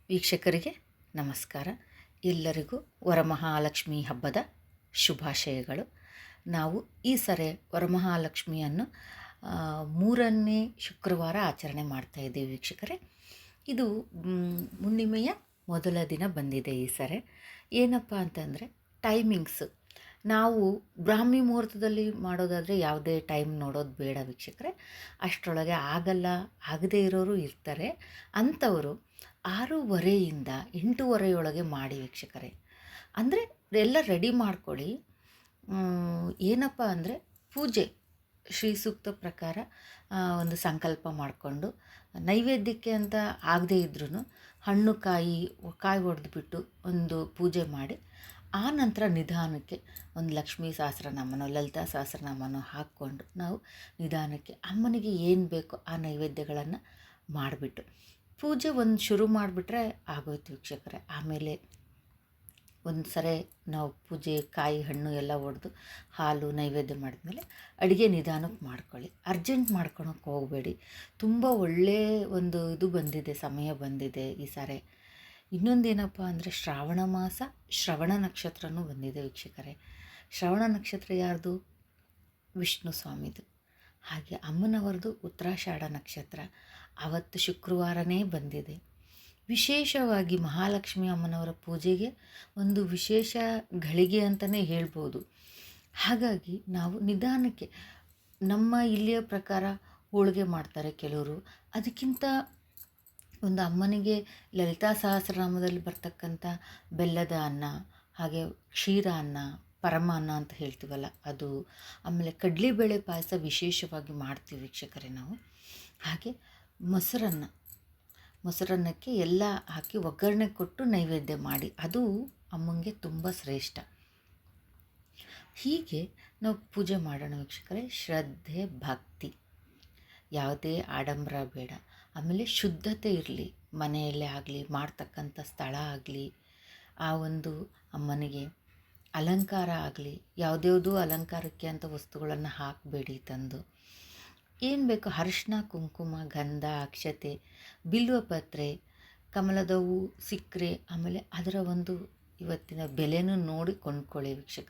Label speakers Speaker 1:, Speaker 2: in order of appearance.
Speaker 1: ವೀಕ್ಷಕರಿಗೆ ನಮಸ್ಕಾರ. ಎಲ್ಲರಿಗೂ ವರಮಹಾಲಕ್ಷ್ಮಿ ಹಬ್ಬದ ಶುಭಾಶಯಗಳು. ನಾವು ಈ ಸರಿ ವರಮಹಾಲಕ್ಷ್ಮಿಯನ್ನು 3ನೇ ಶುಕ್ರವಾರ ಆಚರಣೆ ಮಾಡ್ತಾಯಿದ್ದೀವಿ ವೀಕ್ಷಕರೇ. ಇದು ಹುಣ್ಣಿಮೆಯ ಮೊದಲ ದಿನ ಬಂದಿದೆ ಈ ಸರಿ. ಏನಪ್ಪ ಅಂತಂದರೆ ಟೈಮಿಂಗ್ಸು ನಾವು ಬ್ರಾಹ್ಮಿ ಮುಹೂರ್ತದಲ್ಲಿ ಮಾಡೋದಾದರೆ ಯಾವುದೇ ಟೈಮ್ ನೋಡೋದು ಬೇಡ ವೀಕ್ಷಕರೇ. ಅಷ್ಟರೊಳಗೆ ಆಗದೇ ಇರೋರು ಇರ್ತಾರೆ. ಅಂಥವರು 6:30ಯಿಂದ 8:30 ಮಾಡಿ ವೀಕ್ಷಕರೇ. ಅಂದರೆ ಎಲ್ಲ ರೆಡಿ ಮಾಡ್ಕೊಳ್ಳಿ. ಏನಪ್ಪ ಅಂದರೆ ಪೂಜೆ ಶ್ರೀ ಸೂಕ್ತ ಪ್ರಕಾರ ಒಂದು ಸಂಕಲ್ಪ ಮಾಡಿಕೊಂಡು ನೈವೇದ್ಯಕ್ಕೆ ಅಂತ ಆಗದೇ ಇದ್ರೂ ಹಣ್ಣು ಕಾಯಿ ಒಡೆದ್ಬಿಟ್ಟು ಒಂದು ಪೂಜೆ ಮಾಡಿ ಆ ನಂತರ ನಿಧಾನಕ್ಕೆ ಒಂದು ಲಕ್ಷ್ಮೀ ಸಹಸ್ರನಾಮನೋ ಲಲಿತಾ ಸಹಸ್ರನಾಮನೋ ಹಾಕ್ಕೊಂಡು ನಾವು ನಿಧಾನಕ್ಕೆ ಅಮ್ಮನಿಗೆ ಏನು ಬೇಕೋ ಆ ನೈವೇದ್ಯಗಳನ್ನು ಮಾಡಿಬಿಟ್ಟು ಪೂಜೆ ಒಂದು ಶುರು ಮಾಡಿಬಿಟ್ರೆ ಆಗೋಯ್ತು ವೀಕ್ಷಕರೇ. ಆಮೇಲೆ ಒಂದು ಸರಿ ನಾವು ಪೂಜೆ ಕಾಯಿ ಹಣ್ಣು ಎಲ್ಲ ಒಡೆದು ಹಾಲು ನೈವೇದ್ಯ ಮಾಡಿದ್ಮೇಲೆ ಅಡುಗೆ ನಿಧಾನಕ್ಕೆ ಮಾಡ್ಕೊಳ್ಳಿ. ಅರ್ಜೆಂಟ್ ಮಾಡ್ಕೊಳಕ್ಕೆ ಹೋಗಬೇಡಿ. ತುಂಬ ಒಳ್ಳೆಯ ಒಂದು ಇದು ಬಂದಿದೆ, ಸಮಯ ಬಂದಿದೆ ಈ ಸಾರಿ. ಇನ್ನೊಂದೇನಪ್ಪ ಅಂದರೆ ಶ್ರಾವಣ ಮಾಸ, ಶ್ರವಣ ನಕ್ಷತ್ರನೂ ಬಂದಿದೆ ವೀಕ್ಷಕರೇ. ಶ್ರವಣ ನಕ್ಷತ್ರ ಯಾರ್ದು? ವಿಷ್ಣು ಸ್ವಾಮಿದು. ಹಾಗೆ ಅಮ್ಮನವರದು ಉತ್ತರಾಷಾಢ ನಕ್ಷತ್ರ ಅವತ್ತು ಶುಕ್ರವಾರನೇ ಬಂದಿದೆ. ವಿಶೇಷವಾಗಿ ಮಹಾಲಕ್ಷ್ಮಿ ಅಮ್ಮನವರ ಪೂಜೆಗೆ ಒಂದು ವಿಶೇಷ ಘಳಿಗೆ ಅಂತಲೇ ಹೇಳ್ಬೋದು. ಹಾಗಾಗಿ ನಾವು ನಿಧಾನಕ್ಕೆ ನಮ್ಮ ಇಲ್ಲಿಯ ಪ್ರಕಾರ ಹೋಳಿಗೆ ಮಾಡ್ತಾರೆ ಕೆಲವರು. ಅದಕ್ಕಿಂತ ಒಂದು ಅಮ್ಮನಿಗೆ ಲಲಿತಾ ಸಹಸ್ರನಾಮದಲ್ಲಿ ಬರ್ತಕ್ಕಂಥ ಬೆಲ್ಲದ ಅನ್ನ, ಹಾಗೆ ಕ್ಷೀರ ಅನ್ನ, ಪರಮಾನ್ನ ಅಂತ ಹೇಳ್ತೀವಲ್ಲ ಅದು, ಆಮೇಲೆ ಕಡಲೆಬೇಳೆ ಪಾಯಸ ವಿಶೇಷವಾಗಿ ಮಾಡ್ತೀವಿ ವೀಕ್ಷಕರೇ ನಾವು. ಹಾಗೆ ಮೊಸರನ್ನಕ್ಕೆ ಎಲ್ಲ ಹಾಕಿ ಒಗ್ಗರಣೆ ಕೊಟ್ಟು ನೈವೇದ್ಯ ಮಾಡಿ, ಅದು ಅಮ್ಮಂಗೆ ತುಂಬ ಶ್ರೇಷ್ಠ. ಹೀಗೆ ನಾವು ಪೂಜೆ ಮಾಡೋಣ ವೀಕ್ಷಕರೇ. ಶ್ರದ್ಧೆ, ಭಕ್ತಿ, ಯಾವುದೇ ಆಡಂಬರ ಬೇಡ. ಆಮೇಲೆ ಶುದ್ಧತೆ ಇರಲಿ, ಮನೆಯಲ್ಲೇ ಆಗಲಿ, ಮಾಡ್ತಕ್ಕಂಥ ಸ್ಥಳ ಆಗಲಿ, ಆ ಒಂದು ಅಮ್ಮನಿಗೆ ಅಲಂಕಾರ ಆಗಲಿ, ಯಾವುದ್ಯಾವುದೂ ಅಲಂಕಾರಕ್ಕೆ ಅಂತ ವಸ್ತುಗಳನ್ನು ಹಾಕಬೇಡಿ. ತಂದು ಏನು ಬೇಕು ಅರಿಶಿನ, ಕುಂಕುಮ, ಗಂಧ, ಅಕ್ಷತೆ, ಬಿಲ್ವಪತ್ರೆ, ಕಮಲದ ಹೂವು ಸಿಕ್ಕರೆ ಆಮೇಲೆ ಅದರ ಒಂದು ಇವತ್ತಿನ ಬೆಲೆನೂ ನೋಡಿ ಕೊಂಡ್ಕೊಳ್ಳಿ ವೀಕ್ಷಕ.